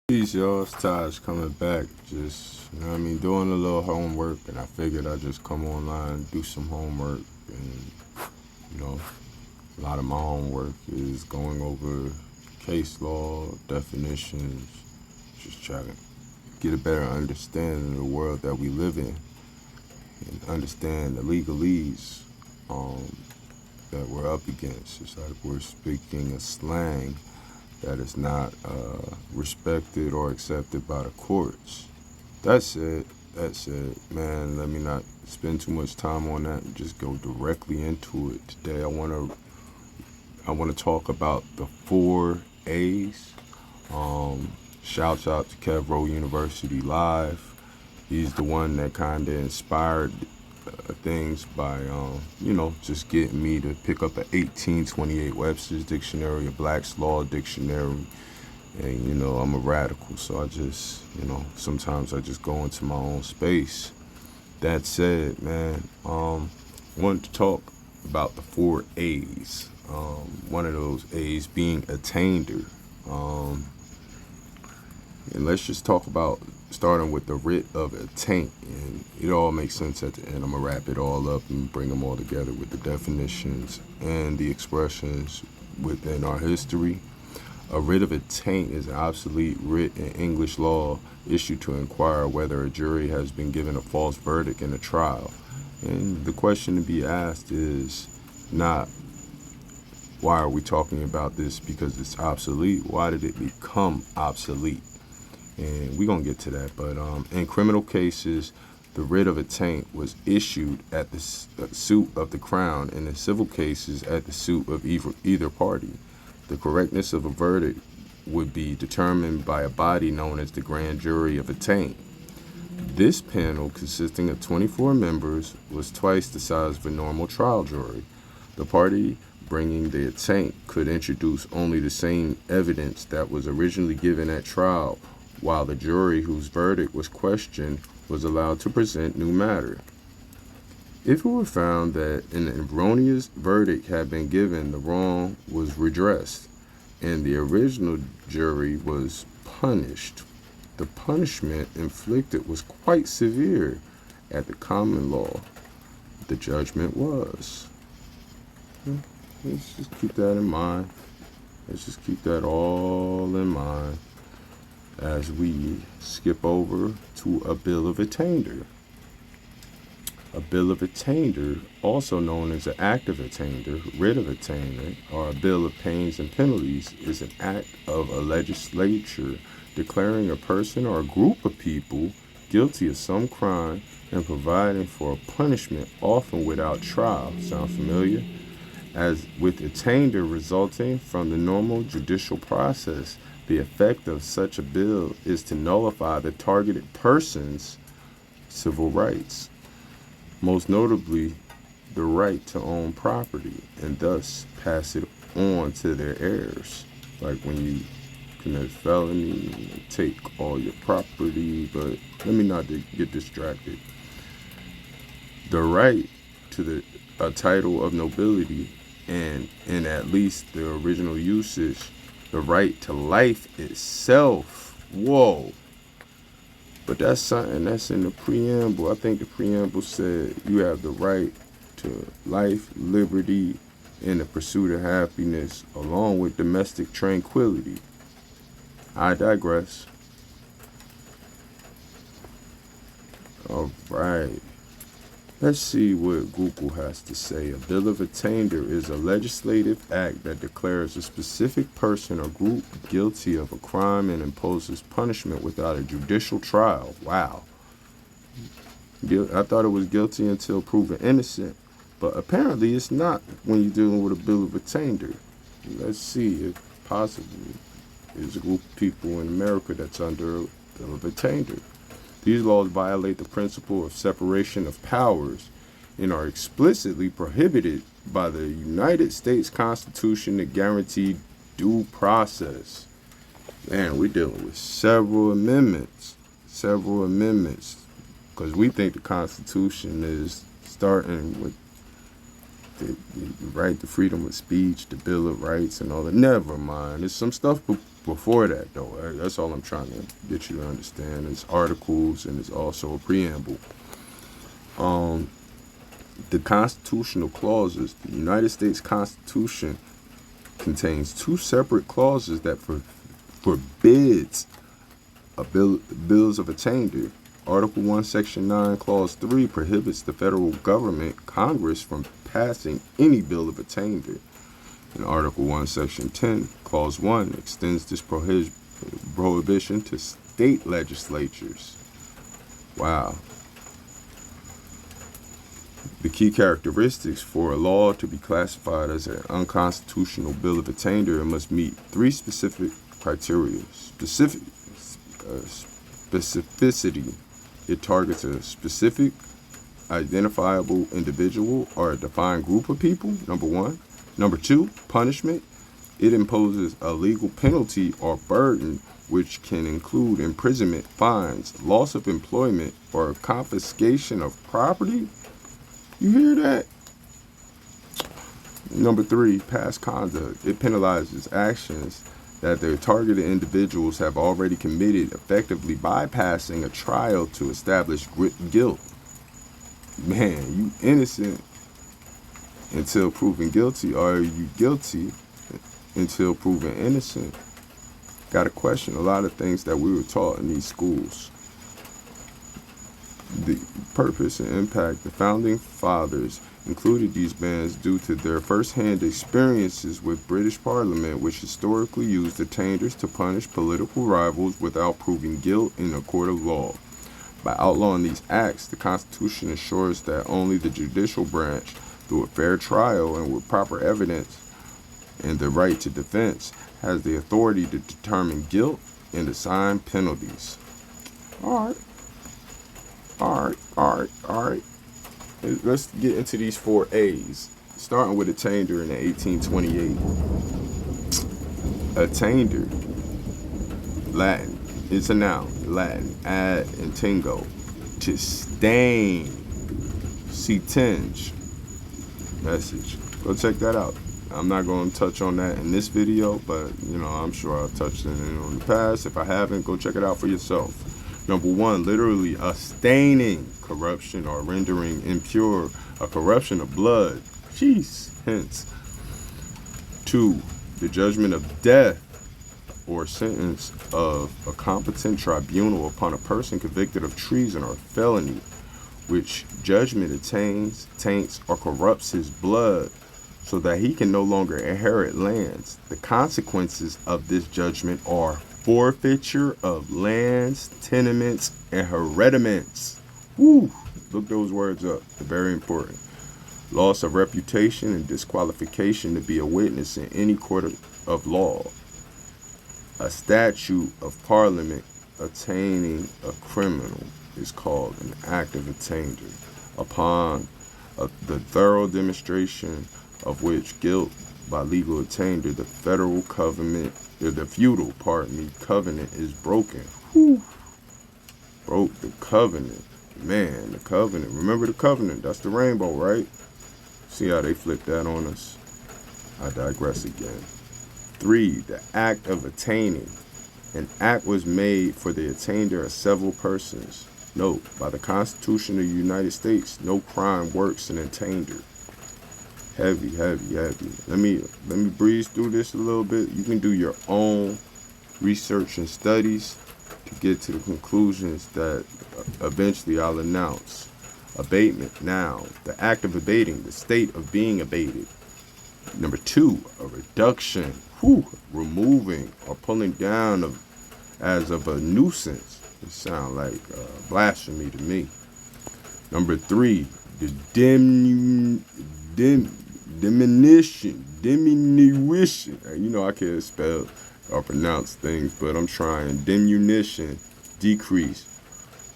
Peace, y'all. It's Taj coming back. Just, doing a little homework, and I figured I'd just come online, do some homework. And, you know, a lot of my homework is going over case law, definitions, just trying to get a better understanding of the world that we live in and understand the legalese um, that we're up against. It's like we're speaking a slang that is not respected or accepted by the courts. That's it. That's it, man. Let me not spend too much time on that and just go directly into it. Today, I want to talk about the 4 A's. Shouts out to Kevro University Live. He's the one that kind of inspired things by, just getting me to pick up an 1828 Webster's Dictionary, a Black's Law Dictionary. And, I'm a radical, so I just, sometimes I just go into my own space. That said, man, I wanted to talk about the 4 A's. One of those A's being attainder. And let's just talk about starting with the writ of attaint. And it all makes sense at the end. I'm going to wrap it all up and bring them all together with the definitions and the expressions within our history. A writ of attaint is an obsolete writ in English law issued to inquire whether a jury has been given a false verdict in a trial. And the question to be asked is not, why are we talking about this because it's obsolete? Why did it become obsolete? And we're going to get to that. But in criminal cases, the writ of attaint was issued at the suit of the Crown, and in civil cases at the suit of either party. The correctness of a verdict would be determined by a body known as the Grand Jury of Attaint. This panel, consisting of 24 members, was twice the size of a normal trial jury. The party bringing the attaint could introduce only the same evidence that was originally given at trial, while the jury whose verdict was questioned was allowed to present new matter. If it were found that an erroneous verdict had been given, the wrong was redressed, and the original jury was punished. The punishment inflicted was quite severe at the common law. The judgment was. Let's just keep that in mind. Let's just keep that all in mind as we skip over to a bill of attainder. A bill of attainder, also known as an act of attainder, writ of attainder, or a bill of pains and penalties, is an act of a legislature declaring a person or a group of people guilty of some crime and providing for a punishment, often without trial. Sound familiar? As with attainder resulting from the normal judicial process, the effect of such a bill is to nullify the targeted person's civil rights, most notably the right to own property, and thus pass it on to their heirs. Like when you commit a felony, you take all your property, but let me not get distracted. The right to a title of nobility, and in at least the original usage, the right to life itself. Whoa. But that's something that's in the preamble. I think the preamble said you have the right to life, liberty, and the pursuit of happiness, along with domestic tranquility. I digress. All right. Let's see what Google has to say. A bill of attainder is a legislative act that declares a specific person or group guilty of a crime and imposes punishment without a judicial trial. Wow. I thought it was guilty until proven innocent, but apparently it's not when you're dealing with a bill of attainder. Let's see if possibly there's a group of people in America that's under a bill of attainder. These laws violate the principle of separation of powers and are explicitly prohibited by the United States Constitution to guarantee due process. Man, we're dealing with several amendments, because we think the Constitution is starting with the right to freedom of speech, the Bill of Rights, and all that. Never mind. There's some stuff before that, though, that's all I'm trying to get you to understand. It's articles and it's also a preamble. The constitutional clauses, the United States Constitution contains two separate clauses that forbids bills of attainder. Article 1, Section 9, Clause 3 prohibits the federal government, Congress, from passing any bill of attainder. And Article 1, Section 10, Clause 1 extends this prohibition to state legislatures. Wow. The key characteristics for a law to be classified as an unconstitutional bill of attainder, it must meet three specific criteria. Specificity. It targets a specific, identifiable individual or a defined group of people, number one. Number two, punishment. It imposes a legal penalty or burden, which can include imprisonment, fines, loss of employment, or confiscation of property. You hear that? Number three, past conduct. It penalizes actions that their targeted individuals have already committed, effectively bypassing a trial to establish guilt. Man, you innocent until proven guilty, or are you guilty until proven innocent? Got to question a lot of things that we were taught in these schools. The purpose and impact. The founding fathers included these bans due to their first-hand experiences with British Parliament, which historically used attainders to punish political rivals without proving guilt in a court of law. By outlawing these acts, the Constitution ensures that only the judicial branch, through a fair trial and with proper evidence and the right to defense, has the authority to determine guilt and assign penalties. All right. Let's get into these 4 A's. Starting with attainder in 1828. Attainder, Latin. It's a noun. Latin. Ad and tingo. To stain. See tinge. Message. Go check that out. I'm not going to touch on that in this video, but I'm sure I've touched on it in the past. If I haven't, go check it out for yourself. Number 1, literally a staining, corruption, or rendering impure, a corruption of blood. Jeez. Hence. 2, the judgment of death or sentence of a competent tribunal upon a person convicted of treason or felony, which judgment taints, or corrupts his blood, so that he can no longer inherit lands. The consequences of this judgment are forfeiture of lands, tenements, and hereditaments. Woo! Look those words up. They're very important. Loss of reputation and disqualification to be a witness in any court of law. A statute of parliament attaining a criminal is called an act of attainder, upon the thorough demonstration of which guilt by legal attainder, the feudal covenant is broken. Whew. Broke the covenant. Man, the covenant. Remember the covenant. That's the rainbow, right? See how they flip that on us? I digress again. 3, the act of attaining. An act was made for the attainder of several persons. Note, by the Constitution of the United States, no crime works an attainder. Heavy. Let me breeze through this a little bit. You can do your own research and studies to get to the conclusions that eventually I'll announce. Abatement. Now, the act of abating, the state of being abated. Number 2, a reduction. Removing or pulling down as of a nuisance. It sounds like blasphemy to me. Number 3, the diminution. I can't spell or pronounce things, but I'm trying. Diminution, decrease,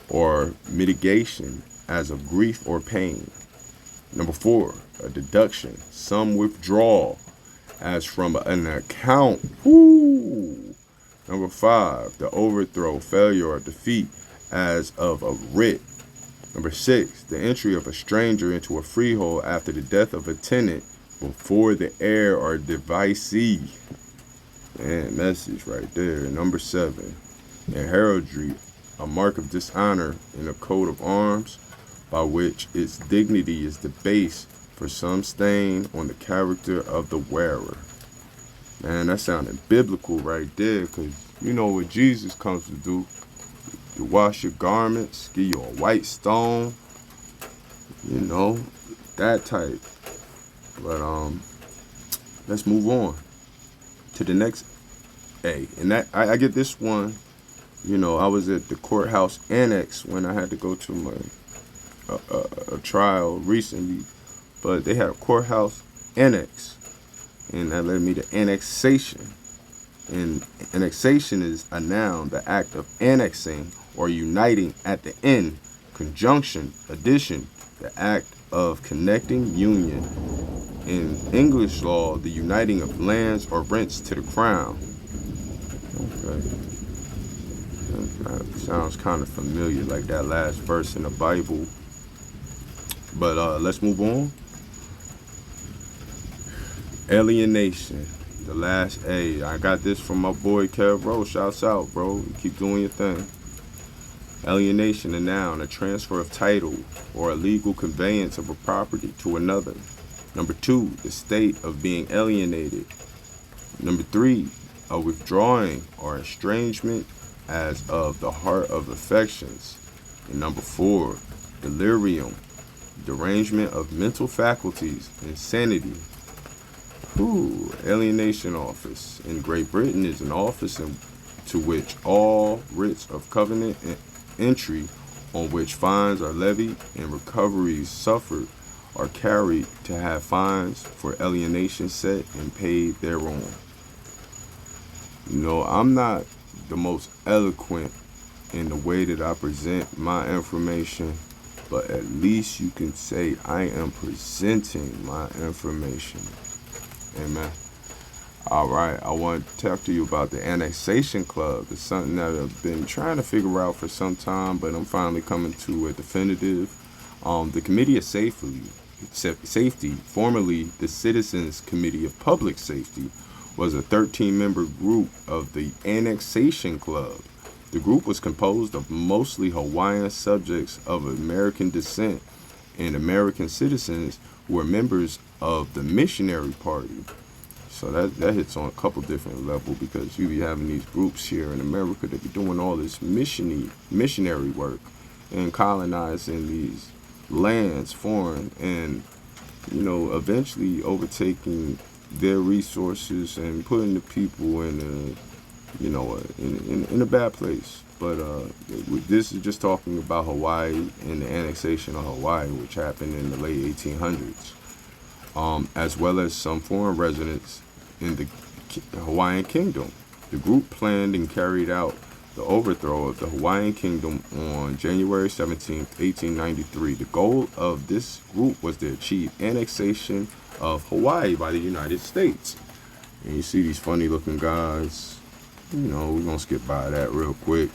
or mitigation as of grief or pain. Number 4, a deduction, some withdrawal as from an account. Number 5, the overthrow, failure, or defeat as of a writ. Number 6, the entry of a stranger into a freehold after the death of a tenant before the heir or devisee. And message right there. Number 7. In heraldry, a mark of dishonor in a coat of arms by which its dignity is the base for some stain on the character of the wearer. Man, that sounded biblical right there, because you know what Jesus comes to do. You wash your garments, give you a white stone, you know, that type. But let's move on to the next A. And that I get this one. You know, I was at the courthouse annex when I had to go to my a trial recently, but they had a courthouse annex, and that led me to annexation. And annexation is a noun, the act of annexing or uniting at the end, conjunction, addition, the act of connecting, union. In English law, the uniting of lands or rents to the crown. Okay. That sounds kind of familiar, like that last verse in the Bible. But let's move on. Alienation, the last A. I got this from my boy Kev Rose. Shouts out, bro. You keep doing your thing. Alienation, a noun, a transfer of title or a legal conveyance of a property to another. Number 2, the state of being alienated. Number 3, a withdrawing or estrangement as of the heart of affections. And number 4, delirium, derangement of mental faculties, insanity. Alienation office in Great Britain is an office to which all writs of covenant entry on which fines are levied and recoveries suffered are carried to have fines for alienation set and paid thereon. You know, I'm not the most eloquent in the way that I present my information, but at least you can say I am presenting my information. Amen. All right, I want to talk to you about the Annexation Club. It's something that I've been trying to figure out for some time, but I'm finally coming to a definitive. The Committee of Safety, formerly the Citizens Committee of Public Safety, was a 13-member group of the Annexation Club. The group was composed of mostly Hawaiian subjects of American descent and American citizens who were members of the Missionary Party. So that hits on a couple different levels, because you be having these groups here in America that be doing all this missionary work and colonizing these lands, foreign, and eventually overtaking their resources and putting the people in a bad place. But this is just talking about Hawaii and the annexation of Hawaii, which happened in the late 1800s, as well as some foreign residents in the Hawaiian Kingdom. The group planned and carried out the overthrow of the Hawaiian Kingdom on January 17, 1893. The goal of this group was to achieve annexation of Hawaii by the United States. And you see these funny looking guys. We're going to skip by that real quick.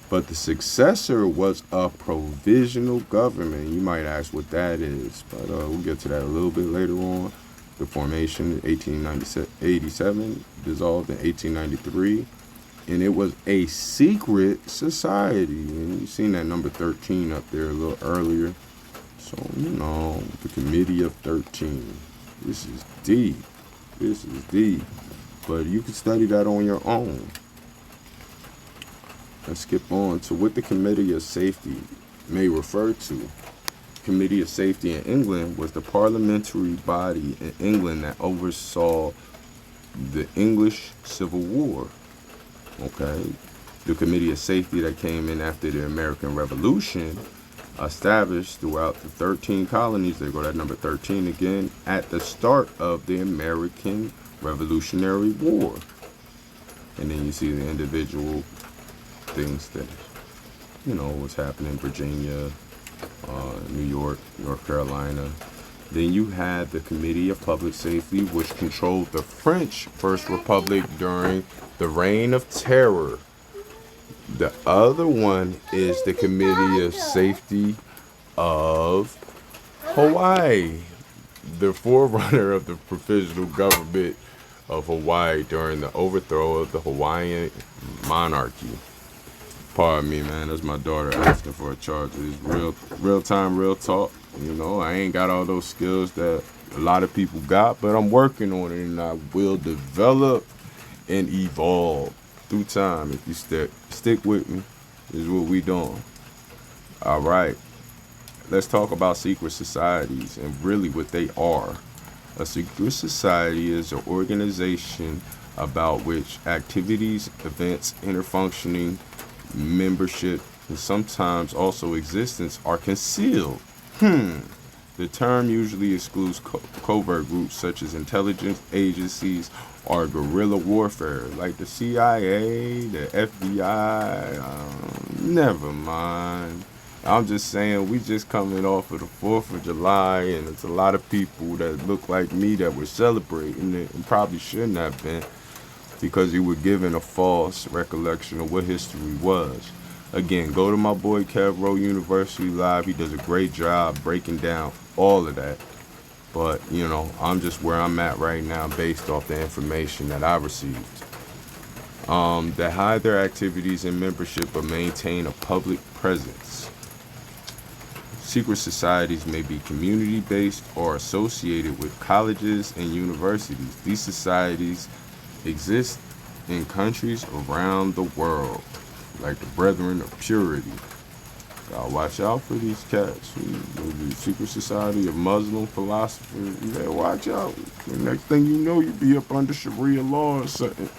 But the successor was a provisional government. You might ask what that is, but we'll get to that a little bit later on. The formation in 1887, dissolved in 1893, and it was a secret society. And you've seen that number 13 up there a little earlier. So, the Committee of 13. This is deep. But you can study that on your own. Let's skip on to what the Committee of Safety may refer to. Committee of Safety in England was the parliamentary body in England that oversaw the English Civil War. Okay, the Committee of Safety that came in after the American Revolution, established throughout the 13 colonies. There go that number 13 again, at the start of the American Revolutionary War. And then you see the individual things that what's happening in Virginia, New York, North Carolina. Then you had the Committee of Public Safety, which controlled the French First Republic during the Reign of Terror. The other one is the Committee of Safety of Hawaii, the forerunner of the provisional government of Hawaii during the overthrow of the Hawaiian monarchy. Pardon me, man. That's my daughter asking for a charger. It's real time, real talk. You know, I ain't got all those skills that a lot of people got, but I'm working on it, and I will develop and evolve through time. If you stick with me, is what we doing. All right. Let's talk about secret societies and really what they are. A secret society is an organization about which activities, events, interfunctioning, membership, and sometimes also existence are concealed. The term usually excludes covert groups such as intelligence agencies or guerrilla warfare, like the CIA, the FBI. Never mind. I'm just saying, we just coming off of the 4th of July, and it's a lot of people that look like me that were celebrating it and probably shouldn't have been because you were given a false recollection of what history was. Again, go to my boy Kev Rowe University Live. He does a great job breaking down all of that. But, you know, I'm just where I'm at right now based off the information that I received. That hide their activities and membership but maintain a public presence. Secret societies may be community-based or associated with colleges and universities. These societies exist in countries around the world, like the Brethren of Purity. Gotta watch out for these cats. The Secret Society of Muslim Philosophers. You better watch out. The next thing you know, you be up under Sharia law or something.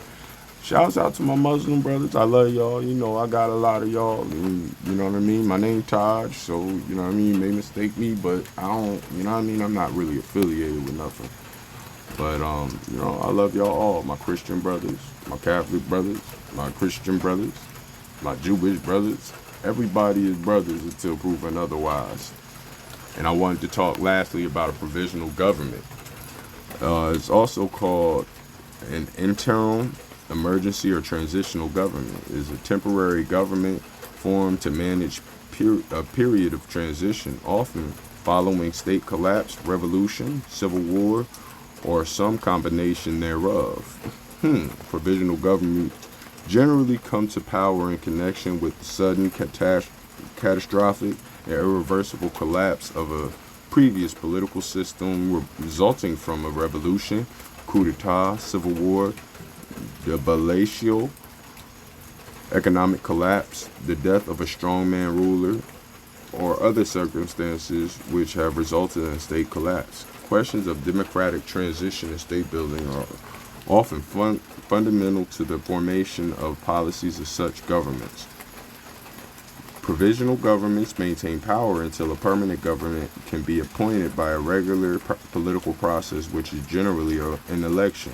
Shouts out to my Muslim brothers. I love y'all. You know, I got a lot of y'all. And, you know what I mean? My name Taj, so, you know what I mean? You may mistake me, but I don't, you know what I mean? I'm not really affiliated with nothing. But, you know, I love y'all all. My Christian brothers, my Catholic brothers, my Christian brothers, my Jewish brothers. Everybody is brothers until proven otherwise. And I wanted to talk lastly about a provisional government. It's also called an interim, emergency, or transitional government. It is a temporary government formed to manage a period of transition, often following state collapse, revolution, civil war, or some combination thereof. Provisional government generally come to power in connection with the sudden catastrophic and irreversible collapse of a previous political system resulting from a revolution, coup d'etat, civil war, debilitio, economic collapse, the death of a strongman ruler, or other circumstances which have resulted in state collapse. Questions of democratic transition and state building are often fundamental to the formation of policies of such governments. Provisional governments maintain power until a permanent government can be appointed by a regular political process, which is generally an election.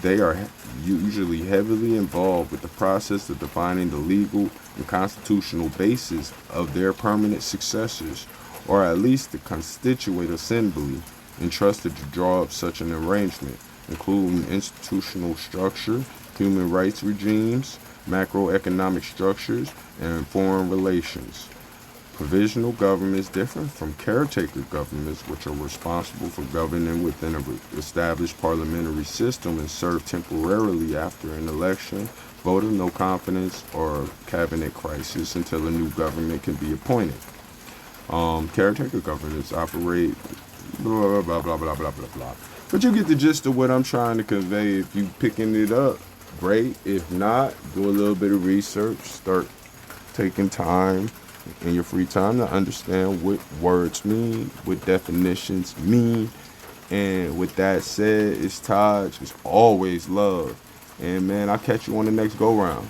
They are usually heavily involved with the process of defining the legal and constitutional basis of their permanent successors, or at least the Constituent Assembly entrusted to draw up such an arrangement, including institutional structure, human rights regimes, macroeconomic structures, and foreign relations. Provisional governments differ from caretaker governments, which are responsible for governing within an established parliamentary system and serve temporarily after an election, vote of no confidence, or cabinet crisis until a new government can be appointed. Caretaker governments operate blah, blah, blah, blah, blah, blah, blah. But you get the gist of what I'm trying to convey. If you picking it up, great. If not, do a little bit of research. Start taking time in your free time to understand what words mean, what definitions mean. And with that said, it's Taj. It's always love. And man, I'll catch you on the next go round.